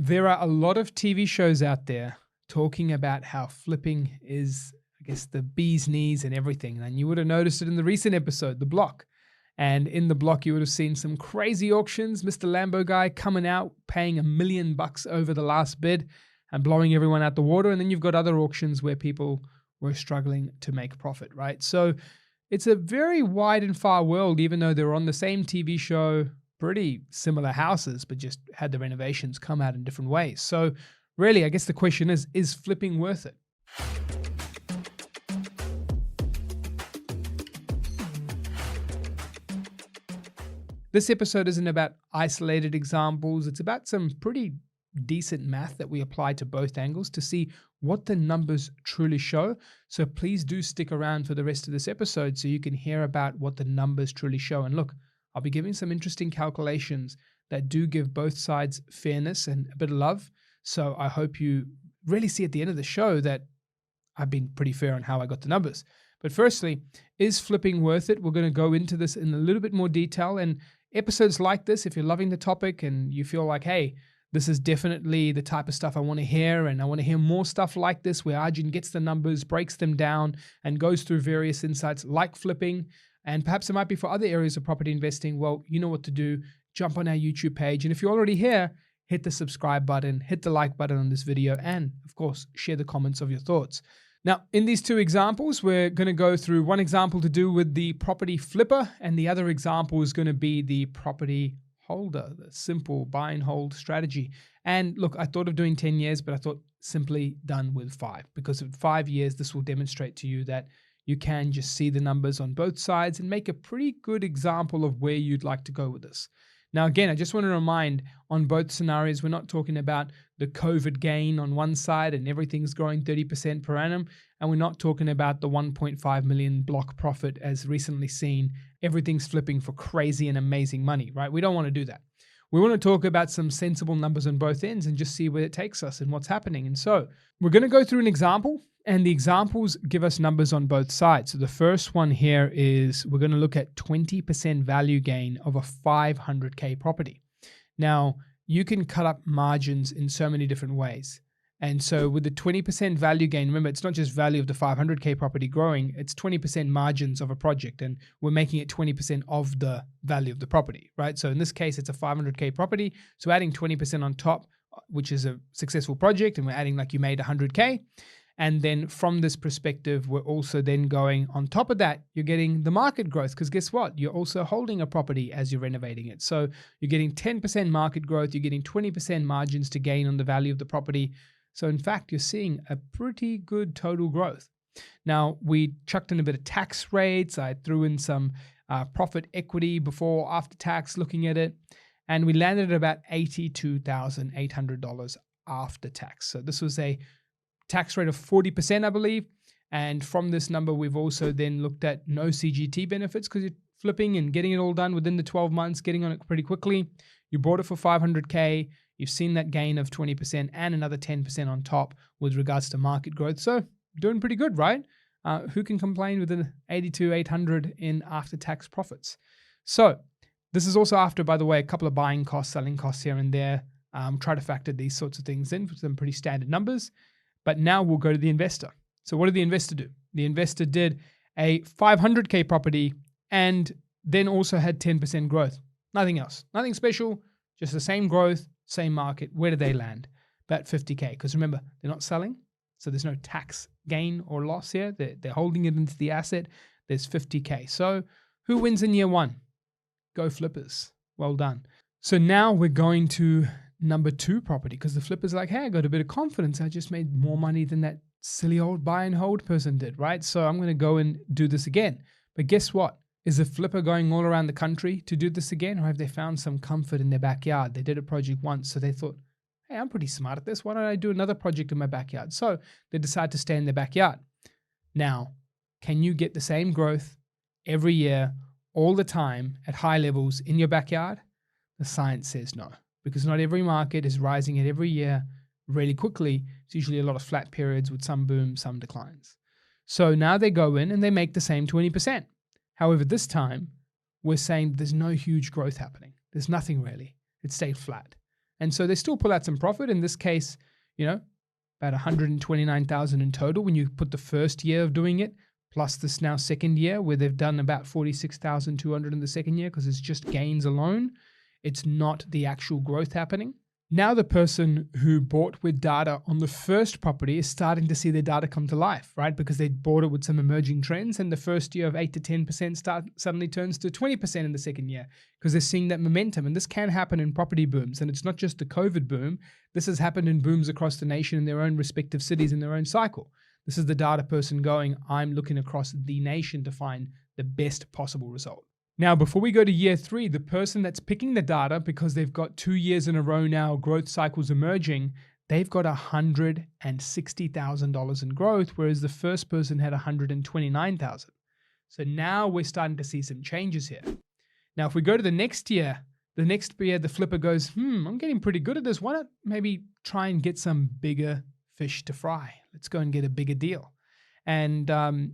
There are a lot of TV shows out there talking about how flipping is, I guess, the bee's knees and everything. And you would have noticed it in the recent episode, The Block. And in The Block, you would have seen some crazy auctions. Mr. Lambo guy coming out, paying $1 million over the last bid and blowing everyone out the water. And then you've got other auctions where people were struggling to make profit, right? So it's a very wide and far world, even though they're on the same TV show, pretty similar houses, but just had the renovations come out in different ways. So really, I guess the question is flipping worth it? This episode isn't about isolated examples. It's about some pretty decent math that we apply to both angles to see what the numbers truly show. So please do stick around for the rest of this episode so you can hear about what the numbers truly show. And look, I'll be giving some interesting calculations that do give both sides fairness and a bit of love. So I hope you really see at the end of the show that I've been pretty fair on how I got the numbers. But firstly, is flipping worth it? We're going to go into this in a little bit more detail. And episodes like this, if you're loving the topic and you feel like, hey, this is definitely the type of stuff I want to hear, and I want to hear more stuff like this where Arjun gets the numbers, breaks them down, and goes through various insights like flipping, and perhaps it might be for other areas of property investing, well, you know what to do. Jump on our YouTube page. And if you're already here, hit the subscribe button, hit the like button on this video, and of course, share the comments of your thoughts. Now, in these two examples, we're going to go through one example to do with the property flipper, and the other example is going to be the property holder, the simple buy and hold strategy. And look, I thought of doing 10 years, but I thought simply done with 5, because in 5 years, this will demonstrate to you that you can just see the numbers on both sides and make a pretty good example of where you'd like to go with this. Now, again, I just want to remind on both scenarios, we're not talking about the COVID gain on one side and everything's growing 30% per annum. And we're not talking about the 1.5 million block profit as recently seen. Everything's flipping for crazy and amazing money, right? We don't want to do that. We want to talk about some sensible numbers on both ends and just see where it takes us and what's happening. And so we're going to go through an example, and the examples give us numbers on both sides. So the first one here is we're going to look at 20% value gain of a 500K property. Now, you can cut up margins in so many different ways. And so with the 20% value gain, remember, it's not just value of the 500K property growing, it's 20% margins of a project, and we're making it 20% of the value of the property, right? So in this case, it's a 500K property. So adding 20% on top, which is a successful project, and we're adding like you made 100K. And then from this perspective, we're also then going on top of that, you're getting the market growth, because guess what? You're also holding a property as you're renovating it. So you're getting 10% market growth, you're getting 20% margins to gain on the value of the property. So in fact, you're seeing a pretty good total growth. Now, we chucked in a bit of tax rates. I threw in some profit equity before, after tax, looking at it. And we landed at about $82,800 after tax. So this was a tax rate of 40%, I believe. And from this number, we've also then looked at no CGT benefits, because you're flipping and getting it all done within the 12 months, getting on it pretty quickly. You bought it for 500K. You've seen that gain of 20% and another 10% on top with regards to market growth. So doing pretty good, right? Who can complain with an 82,800 in after-tax profits? So this is also after, by the way, a couple of buying costs, selling costs here and there. Try to factor these sorts of things in for some pretty standard numbers. But now we'll go to the investor. So what did the investor do? The investor did a 500K property and then also had 10% growth. Nothing else. Nothing special. Just the same growth, same market. Where did they land? About 50K. Because remember, they're not selling. So there's no tax gain or loss here. They're holding it into the asset. There's 50K. So who wins in year one? Go flippers. Well done. So now we're going to number 2 property, because the flipper's like, hey, I got a bit of confidence. I just made more money than that silly old buy and hold person did, right? So I'm going to go and do this again. But guess what? Is the flipper going all around the country to do this again? Or have they found some comfort in their backyard? They did a project once, so they thought, hey, I'm pretty smart at this. Why don't I do another project in my backyard? So they decide to stay in their backyard. Now, can you get the same growth every year, all the time, at high levels in your backyard? The science says no, because not every market is rising at every year really quickly. It's usually a lot of flat periods with some boom, some declines. So now they go in and they make the same 20%. However, this time we're saying there's no huge growth happening. There's nothing really. It stayed flat. And so they still pull out some profit. In this case, about 129,000 in total when you put the first year of doing it, plus this now second year where they've done about 46,200 in the second year because it's just gains alone. It's not the actual growth happening. Now the person who bought with data on the first property is starting to see their data come to life, right? Because they bought it with some emerging trends, and the first year of 8 to 10% suddenly turns to 20% in the second year because they're seeing that momentum. And this can happen in property booms. And it's not just the COVID boom. This has happened in booms across the nation in their own respective cities in their own cycle. This is the data person going, I'm looking across the nation to find the best possible result. Now, before we go to year 3, the person that's picking the data, because they've got 2 years in a row now, growth cycles emerging, they've got $160,000 in growth, whereas the first person had $129,000. So now we're starting to see some changes here. Now, if we go to the next year, the flipper goes, I'm getting pretty good at this. Why not maybe try and get some bigger fish to fry? Let's go and get a bigger deal. And I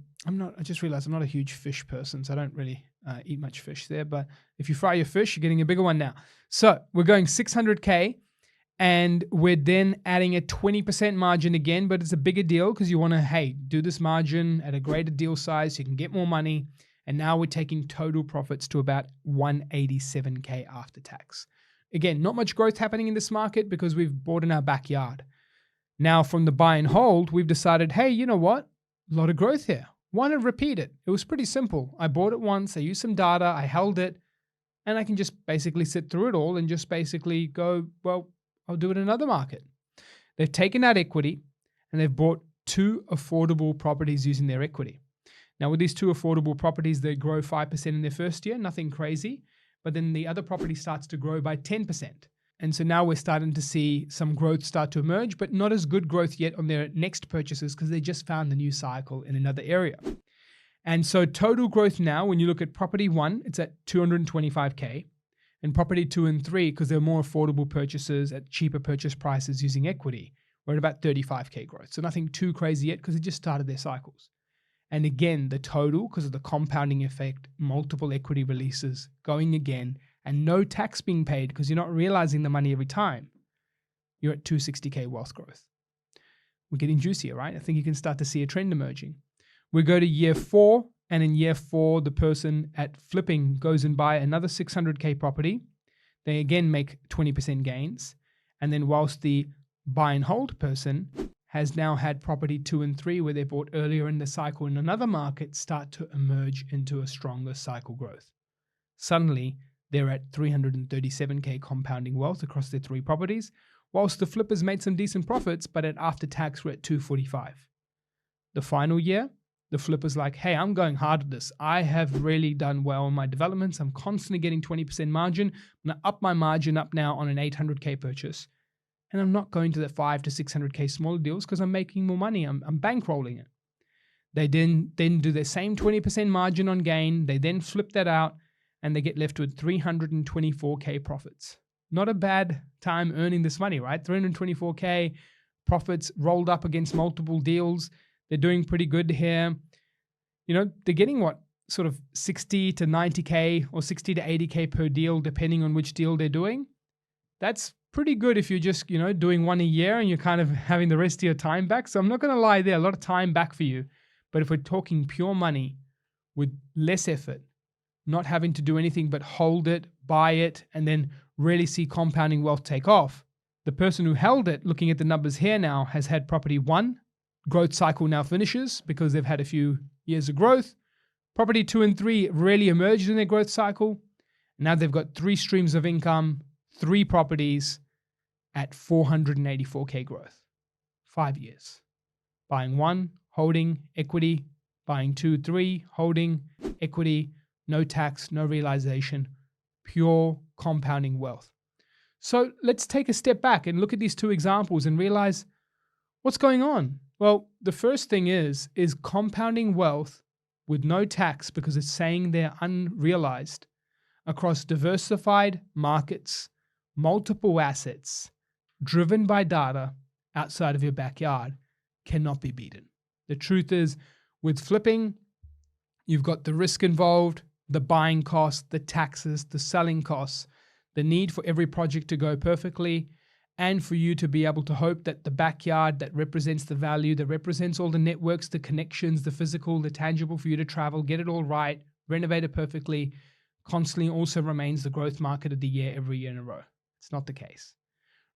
just realized I'm not a huge fish person, so I don't really eat much fish there. But if you fry your fish, you're getting a bigger one now. So we're going 600K, and we're then adding a 20% margin again, but it's a bigger deal because you want to, do this margin at a greater deal size so you can get more money. And now we're taking total profits to about 187K after tax. Again, not much growth happening in this market because we've bought in our backyard. Now from the buy and hold, we've decided, hey, you know what? A lot of growth here. Why not repeat it? It was pretty simple. I bought it once, I used some data, I held it, and I can just basically sit through it all and just basically go, well, I'll do it in another market. They've taken out equity and they've bought 2 affordable properties using their equity. Now with these 2 affordable properties, they grow 5% in their first year, nothing crazy, but then the other property starts to grow by 10%. And so now we're starting to see some growth start to emerge, but not as good growth yet on their next purchases because they just found the new cycle in another area. And so total growth now, when you look at property 1, it's at 225K, and property 2 and 3, because they're more affordable purchases at cheaper purchase prices using equity, we're at about 35K growth. So nothing too crazy yet because they just started their cycles. And again, the total, because of the compounding effect, multiple equity releases going again, and no tax being paid because you're not realizing the money every time, you're at 260K wealth growth. We're getting juicier, right? I think you can start to see a trend emerging. We go to year 4, and in year 4, the person at flipping goes and buy another 600K property. They again make 20% gains. And then whilst the buy and hold person has now had property 2 and 3 where they bought earlier in the cycle in another market start to emerge into a stronger cycle growth. Suddenly, they're at 337K compounding wealth across their 3 properties, whilst the flippers made some decent profits, but at after tax, we're at 245. The final year, the flipper's like, hey, I'm going hard at this. I have really done well in my developments. I'm constantly getting 20% margin. I'm going to up my margin up now on an 800K purchase. And I'm not going to the 5 to 600K smaller deals because I'm making more money. I'm bankrolling it. They then do the same 20% margin on gain. They then flip that out, and they get left with 324K profits. Not a bad time earning this money, right? 324K profits rolled up against multiple deals. They're doing pretty good here. They're getting sort of 60 to 90K or 60 to 80K per deal, depending on which deal they're doing. That's pretty good if you're just, doing one a year and you're kind of having the rest of your time back. So I'm not going to lie there, a lot of time back for you. But if we're talking pure money with less effort, not having to do anything but hold it, buy it, and then really see compounding wealth take off. The person who held it, looking at the numbers here now, has had property 1, growth cycle now finishes because they've had a few years of growth. Property 2 and 3 really emerged in their growth cycle. Now they've got 3 streams of income, 3 properties at 484K growth. 5 years. Buying 1, holding, equity. Buying 2, 3, holding, equity. No tax, no realization, pure compounding wealth. So let's take a step back and look at these 2 examples and realize what's going on. Well, the first thing is compounding wealth with no tax because it's saying they're unrealized across diversified markets, multiple assets, driven by data outside of your backyard cannot be beaten. The truth is, with flipping, you've got the risk involved, the buying costs, the taxes, the selling costs, the need for every project to go perfectly. and for you to be able to hope that the backyard that represents the value, that represents all the networks, the connections, the physical, the tangible for you to travel, get it all right, renovate it perfectly, constantly also remains the growth market of the year every year in a row. It's not the case.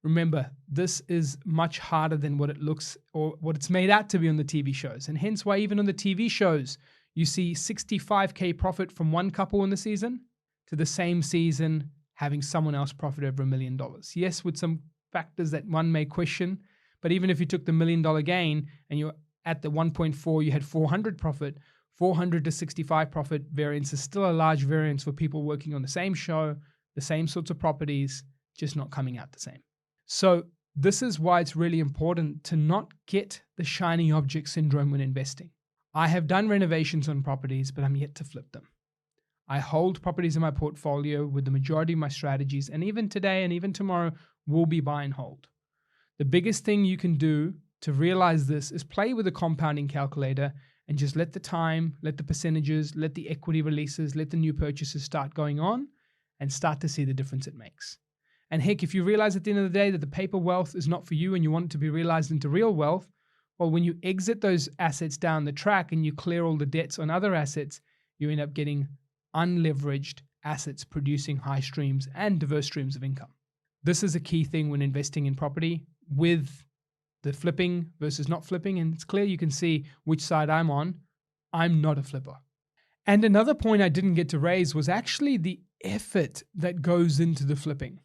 Remember, this is much harder than what it looks or what it's made out to be on the TV shows. And hence why even on the TV shows, you see 65K profit from one couple in the season to the same season having someone else profit over $1 million. Yes, with some factors that one may question, but even if you took the $1 million gain and you're at the 1.4, you had 400 profit, 400 to 65 profit variance is still a large variance for people working on the same show, the same sorts of properties, just not coming out the same. So this is why it's really important to not get the shiny object syndrome when investing. I have done renovations on properties, but I'm yet to flip them. I hold properties in my portfolio with the majority of my strategies, and even today and even tomorrow will be buy and hold. The biggest thing you can do to realize this is play with the compounding calculator and just let the time, let the percentages, let the equity releases, let the new purchases start going on and start to see the difference it makes. And heck, if you realize at the end of the day that the paper wealth is not for you and you want it to be realized into real wealth, well, when you exit those assets down the track and you clear all the debts on other assets, you end up getting unleveraged assets producing high streams and diverse streams of income. This is a key thing when investing in property with the flipping versus not flipping. And it's clear you can see which side I'm on. I'm not a flipper. And another point I didn't get to raise was actually the effort that goes into the flipping.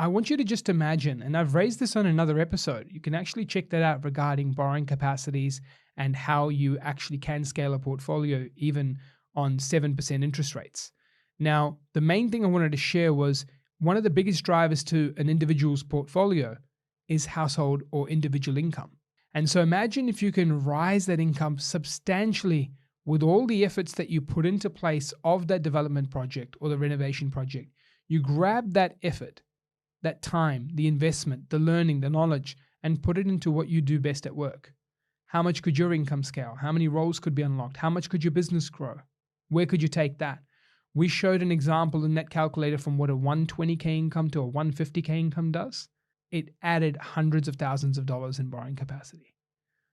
I want you to just imagine, and I've raised this on another episode, you can actually check that out regarding borrowing capacities and how you actually can scale a portfolio even on 7% interest rates. Now, the main thing I wanted to share was one of the biggest drivers to an individual's portfolio is household or individual income. And so imagine if you can rise that income substantially with all the efforts that you put into place of that development project or the renovation project. You grab that effort, that time, the investment, the learning, the knowledge, and put it into what you do best at work. How much could your income scale? How many roles could be unlocked? How much could your business grow? Where could you take that? We showed an example in that calculator from what a 120K income to a 150K income does. It added hundreds of thousands of dollars in borrowing capacity.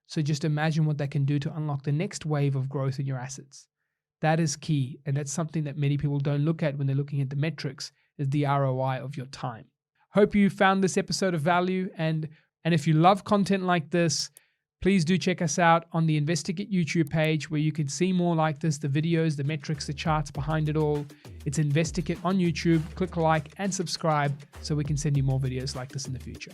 So just imagine what that can do to unlock the next wave of growth in your assets. That is key, and that's something that many people don't look at when they're looking at the metrics, is the ROI of your time. Hope you found this episode of value, and if you love content like this, please do check us out on the InvestorKit YouTube page where you can see more like this, the videos, the metrics, the charts behind it all. It's InvestorKit on YouTube. Click like and subscribe so we can send you more videos like this in the future.